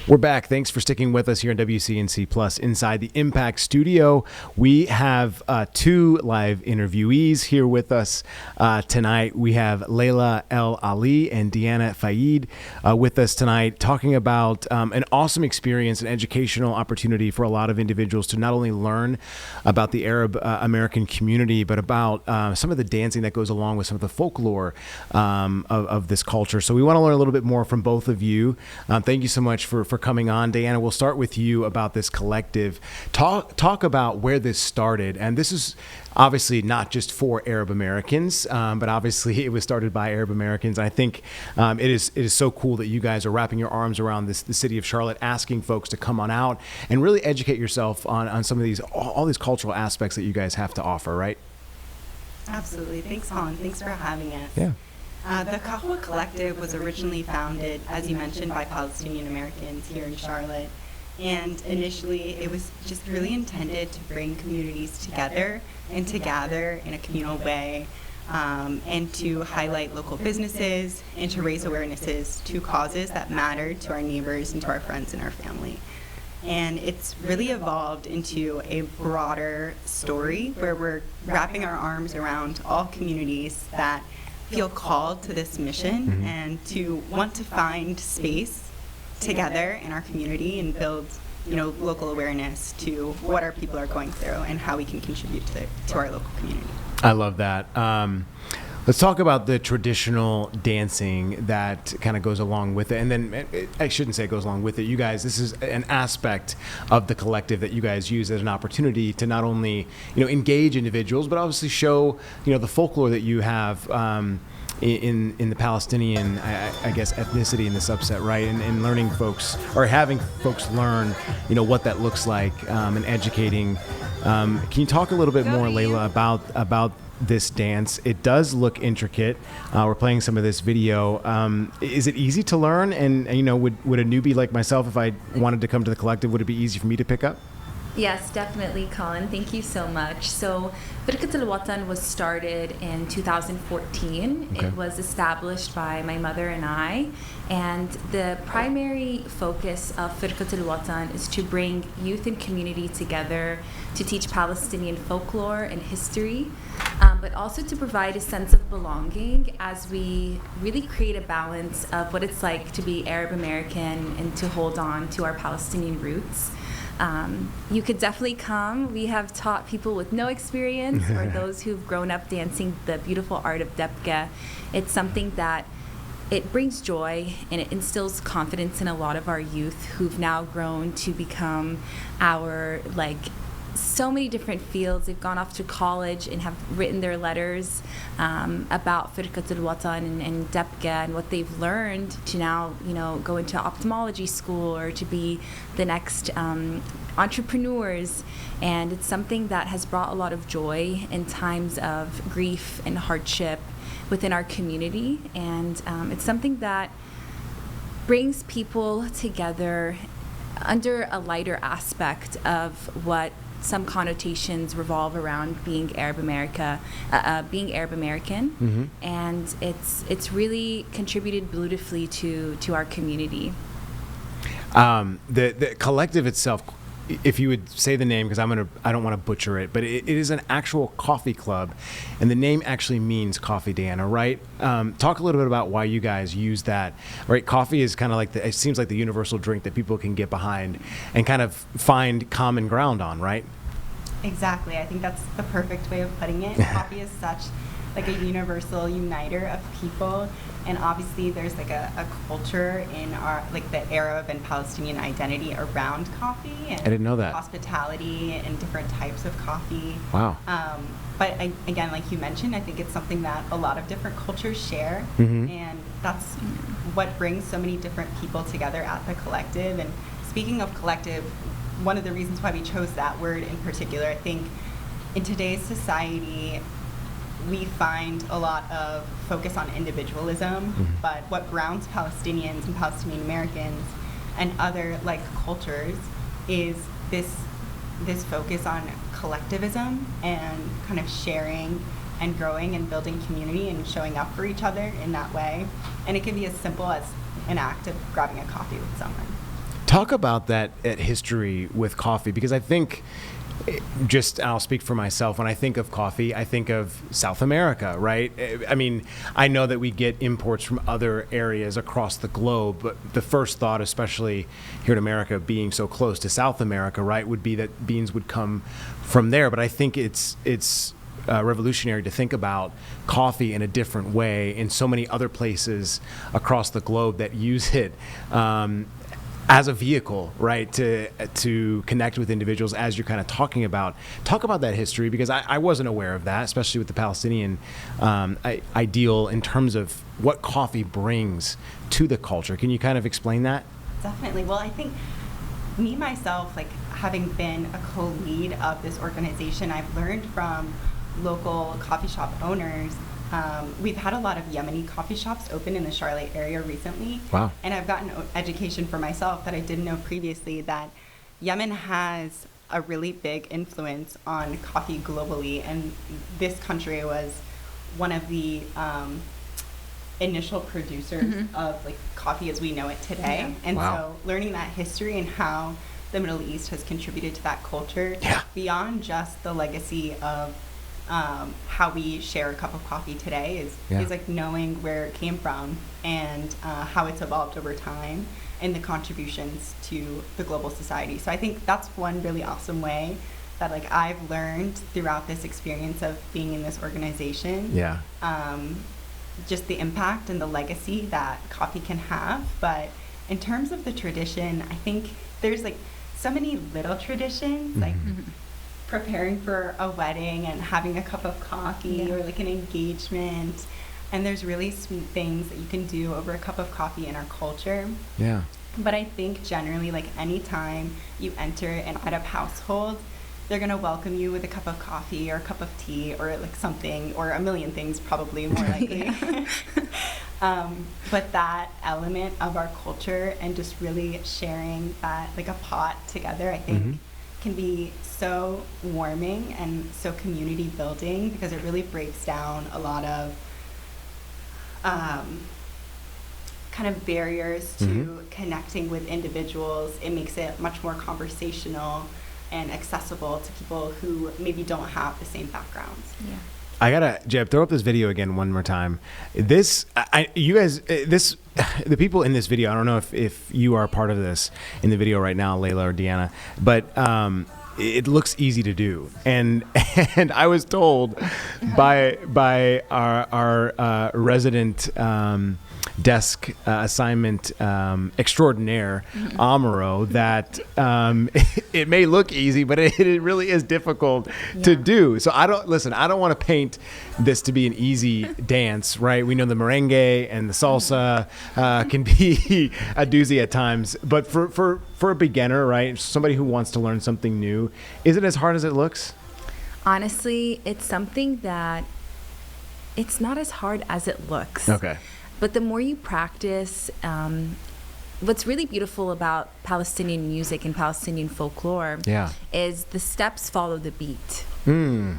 We're back. Thanks for sticking with us here on WCNC Plus inside the Impact Studio. We have two live interviewees here with us tonight. We have Laila El Ali and Deanna Fayed with us tonight, talking about an awesome experience, an educational opportunity for a lot of individuals to not only learn about the Arab American community, but about some of the dancing that goes along with some of the folklore of this culture. So we want to learn a little bit more from both of you. Thank you so much for coming on. Deanna, we'll start with you about this collective. Talk about where this started. And this is obviously not just for Arab Americans, but obviously it was started by Arab Americans. I think it is so cool that you guys are wrapping your arms around the city of Charlotte, asking folks to come on out and really educate yourself on some of these, all these cultural aspects that you guys have to offer, right? Absolutely. Thanks, Colin. Thanks for having us. Yeah. The Kahwa Collective was originally founded, as you mentioned, by Palestinian-Americans here in Charlotte. And initially, it was just really intended to bring communities together and to gather in a communal way, and to highlight local businesses and to raise awarenesses to causes that matter to our neighbors and to our friends and our family. And it's really evolved into a broader story where we're wrapping our arms around all communities that feel called to this mission and to want to find space together in our community and build, local awareness to what our people are going through and how we can contribute to our local community. I love that. Let's talk about the traditional dancing that kind of goes along with it. And then I shouldn't say it goes along with it. You guys, this is an aspect of the collective that you guys use as an opportunity to not only, engage individuals, but obviously show, the folklore that you have in the Palestinian, I guess, ethnicity in the subset, right? And learning folks, or having folks learn, what that looks like, and educating. Can you talk a little bit more, Laila, about this dance? It does look intricate. We're playing some of this video. Is it easy to learn? And would a newbie like myself, if I wanted to come to the collective, would it be easy for me to pick up? Yes, definitely, Colin. Thank you so much. So, Firqat al-Watan was started in 2014. Okay. It was established by my mother and I. And the primary focus of Firqat al-Watan is to bring youth and community together to teach Palestinian folklore and history, but also to provide a sense of belonging as we really create a balance of what it's like to be Arab American and to hold on to our Palestinian roots. You could definitely come. We have taught people with no experience or those who've grown up dancing the beautiful art of Debka. It's something that it brings joy and it instills confidence in a lot of our youth who've now grown to become our, so many different fields. They've gone off to college and have written their letters about Firqat al-Watan and Debka and what they've learned to now, go into ophthalmology school or to be the next entrepreneurs. And it's something that has brought a lot of joy in times of grief and hardship within our community. And it's something that brings people together under a lighter aspect of what some connotations revolve around being Arab American, and it's really contributed beautifully to our community. The collective itself, if you would say the name, because I don't want to butcher it, but it is an actual coffee club, and the name actually means coffee, Deanna, right? Talk a little bit about why you guys use that, right? Coffee is kind of like it seems like the universal drink that people can get behind and kind of find common ground on, right? Exactly. I think that's the perfect way of putting it. Coffee is such a universal uniter of people, and obviously there's a culture in our the Arab and Palestinian identity around coffee and I didn't know that. Hospitality and different types of coffee. Wow. But again, like you mentioned, I think it's something that a lot of different cultures share, and that's what brings so many different people together at the collective. And speaking of collective, one of the reasons why we chose that word in particular, I think in today's society, we find a lot of focus on individualism, but what grounds Palestinians and Palestinian-Americans and other cultures is this focus on collectivism and kind of sharing and growing and building community and showing up for each other in that way. And it can be as simple as an act of grabbing a coffee with someone. Talk about that history with coffee, because I think, I'll speak for myself. When I think of coffee, I think of South America, right? I mean, I know that we get imports from other areas across the globe, but the first thought, especially here in America, being so close to South America, right, would be that beans would come from there. But I think it's revolutionary to think about coffee in a different way in so many other places across the globe that use it as a vehicle, right, to connect with individuals, as you're kind of talking about. Talk about that history, because I wasn't aware of that, especially with the Palestinian ideal in terms of what coffee brings to the culture. Can you kind of explain that? Definitely. Well, I think me, myself, like having been a co-lead of this organization, I've learned from local coffee shop owners. We've had a lot of Yemeni coffee shops open in the Charlotte area recently. Wow. And I've gotten education for myself that I didn't know previously, that Yemen has a really big influence on coffee globally. And this country was one of the initial producers of like coffee as we know it today. Yeah. And Wow. so learning that history and how the Middle East has contributed to that culture, beyond just the legacy of how we share a cup of coffee today, is like knowing where it came from and how it's evolved over time and the contributions to the global society. So I think that's one really awesome way that like I've learned throughout this experience of being in this organization. Yeah. Just the impact and the legacy that coffee can have. But in terms of the tradition, I think there's like so many little traditions, like preparing for a wedding and having a cup of coffee, or like an engagement. And there's really sweet things that you can do over a cup of coffee in our culture. Yeah. But I think generally, like anytime you enter an Arab household, they're gonna welcome you with a cup of coffee or a cup of tea or like something, or a million things probably more likely. But that element of our culture and just really sharing that, like a pot together, I think can be so warming and so community building, because it really breaks down a lot of kind of barriers to connecting with individuals. It makes it much more conversational and accessible to people who maybe don't have the same backgrounds. Yeah. I gotta, Jeb, throw up this video again one more time. The people in this video, I don't know if you are part of this in the video right now, Laila or Deanna, but it looks easy to do. And I was told by our resident desk assignment extraordinaire, Amaro, that it may look easy, but it really is difficult to do. So I don't want to paint this to be an easy dance, right? We know the merengue and the salsa can be a doozy at times, but for a beginner, right, somebody who wants to learn something new, is it as hard as it looks? Honestly, it's something that it's not as hard as it looks. Okay. But the more you practice, what's really beautiful about Palestinian music and Palestinian folklore is the steps follow the beat.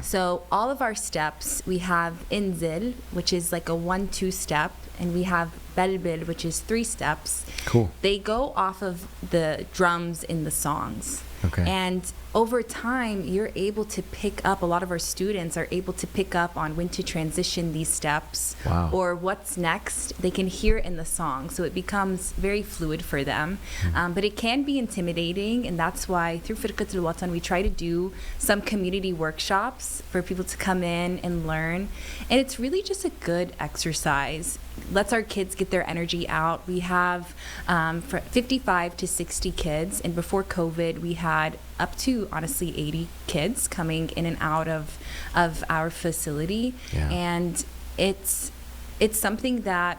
So all of our steps, we have inzil, which is like a 1-2 step, and we have belbil, which is 3 steps. Cool. They go off of the drums in the songs. Okay. And over time, you're able to pick up, a lot of our students are able to pick up on when to transition these steps or what's next. They can hear in the song, so it becomes very fluid for them. But it can be intimidating, and that's why through Firqat al-Watan, we try to do some community workshops for people to come in and learn. And it's really just a good exercise. Lets our kids get their energy out. We have 55 to 60 kids, and before COVID, we had up to honestly 80 kids coming in and out of our facility. And it's something that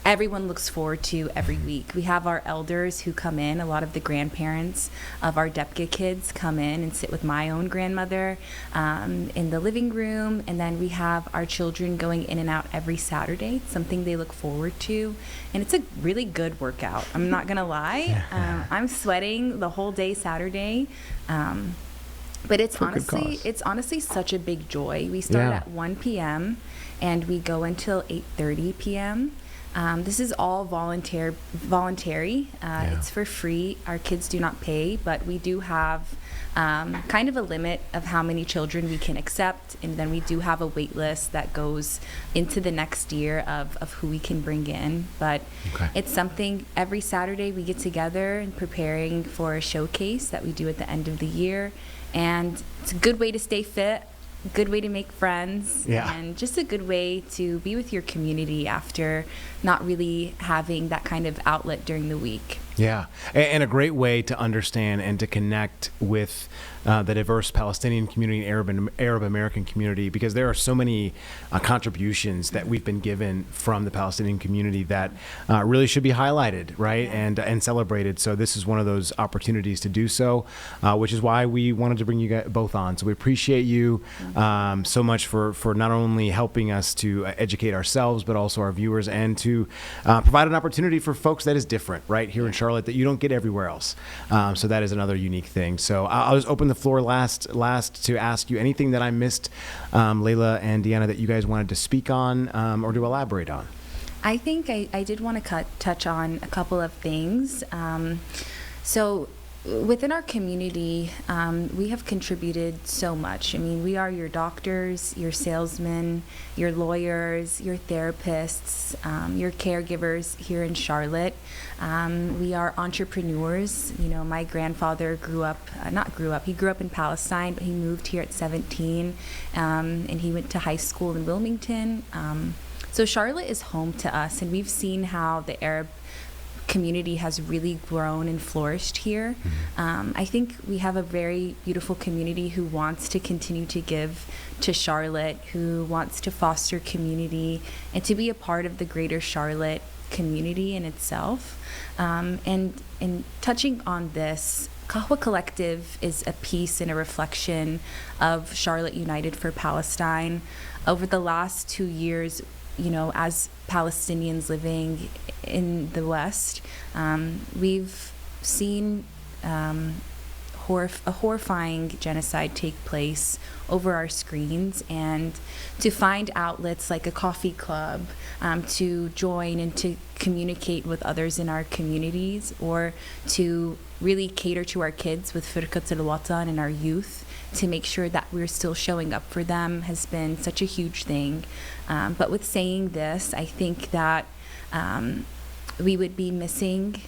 everyone looks forward to every week. We have our elders who come in. A lot of the grandparents of our Depka kids come in and sit with my own grandmother in the living room. And then we have our children going in and out every Saturday. It's something they look forward to. And it's a really good workout. I'm not going to lie. I'm sweating the whole day Saturday. But it's honestly such a big joy. We start at 1 p.m. and we go until 8:30 p.m. This is all voluntary. It's for free. Our kids do not pay, but we do have kind of a limit of how many children we can accept, and then we do have a wait list that goes into the next year of who we can bring in. But it's something every Saturday we get together and preparing for a showcase that we do at the end of the year, and it's a good way to stay fit, a good way to make friends, and just a good way to be with your community after not really having that kind of outlet during the week. Yeah, and a great way to understand and to connect with the diverse Palestinian community and Arab American community, because there are so many contributions that we've been given from the Palestinian community that really should be highlighted, right, and celebrated. So this is one of those opportunities to do so, which is why we wanted to bring you guys both on. So we appreciate you so much for not only helping us to educate ourselves, but also our viewers, and to provide an opportunity for folks that is different, right, here in Charlotte, that you don't get everywhere else. So that is another unique thing. So I'll just open the floor last to ask you anything that I missed, Laila and Deanna, that you guys wanted to speak on or to elaborate on. I think I did want to touch on a couple of things. So within our community, we have contributed so much. I mean, we are your doctors, your salesmen, your lawyers, your therapists, your caregivers here in Charlotte. We are entrepreneurs. You know, my grandfather he grew up in Palestine, but he moved here at 17, and he went to high school in Wilmington. So Charlotte is home to us, and we've seen how the Arab community has really grown and flourished here. I think we have a very beautiful community who wants to continue to give to Charlotte, who wants to foster community and to be a part of the greater Charlotte community in itself. And touching on this, Kahwa Collective is a piece and a reflection of Charlotte United for Palestine. Over the last 2 years, you know, as Palestinians living in the West, we've seen a horrifying genocide take place over our screens, and to find outlets like a coffee club to join and to communicate with others in our communities, or to really cater to our kids with Firqat al-Watan and our youth to make sure that we're still showing up for them, has been such a huge thing. But with saying this, I think that we would be missing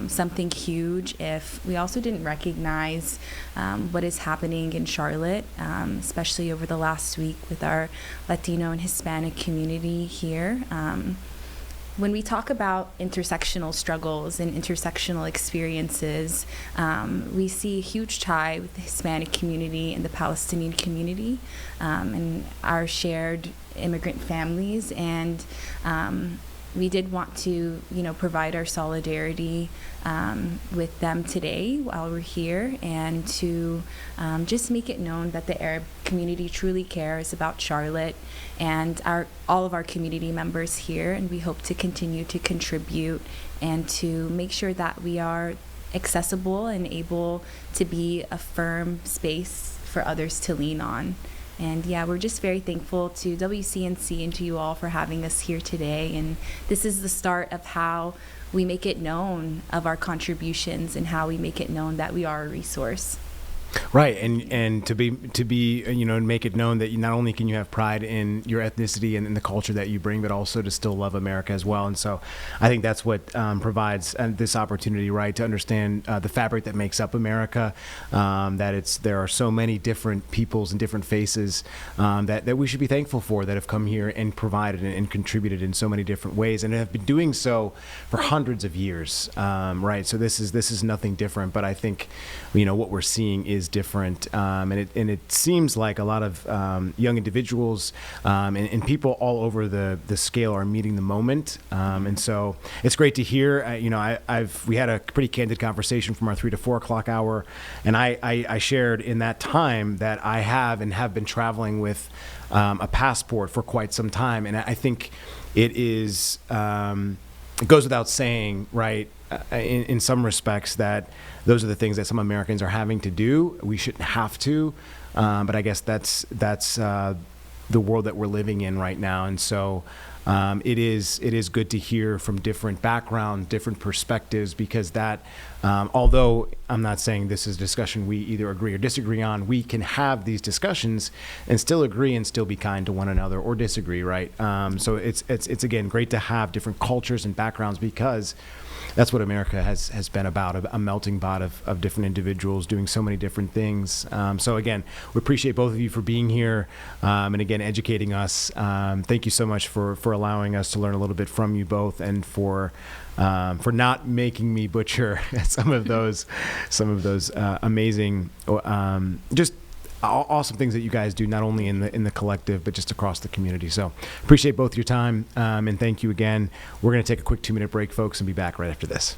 something huge if we also didn't recognize what is happening in Charlotte, especially over the last week with our Latino and Hispanic community here. When we talk about intersectional struggles and intersectional experiences, we see a huge tie with the Hispanic community and the Palestinian community, and our shared immigrant families. And we did want to, you know, provide our solidarity with them today while we're here, and to just make it known that the Arab community truly cares about Charlotte and all of our community members here, and we hope to continue to contribute and to make sure that we are accessible and able to be a firm space for others to lean on. And yeah, we're just very thankful to WCNC and to you all for having us here today. And this is the start of how we make it known of our contributions and how we make it known that we are a resource. Right, and to be you know, make it known that you, not only can you have pride in your ethnicity and in the culture that you bring, but also to still love America as well. And so I think that's what provides this opportunity, right, to understand the fabric that makes up America, that there are so many different peoples and different faces that we should be thankful for, that have come here and provided and contributed in so many different ways, and have been doing so for hundreds of years, right? So this is nothing different, but I think, you know, what we're seeing is different, and it seems like a lot of young individuals and people all over the scale are meeting the moment, and so it's great to hear. You know, we had a pretty candid conversation from our 3 to 4 o'clock hour, and I shared in that time that I have been traveling with a passport for quite some time, and I think it goes without saying, right, in some respects, that those are the things that some Americans are having to do. We shouldn't have to, but I guess that's the world that we're living in right now. And so it is good to hear from different backgrounds, different perspectives, because that, although I'm not saying this is a discussion we either agree or disagree on, we can have these discussions and still agree and still be kind to one another, or disagree, right? So it's again great to have different cultures and backgrounds, because that's what America has been about, a melting pot of different individuals doing so many different things. So again, we appreciate both of you for being here, and again, educating us. Thank you so much for allowing us to learn a little bit from you both, and for not making me butcher some of those amazing, just awesome things that you guys do, not only in the collective, but just across the community. So appreciate both your time, and thank you again. We're going to take a quick 2-minute break, folks, and be back right after this.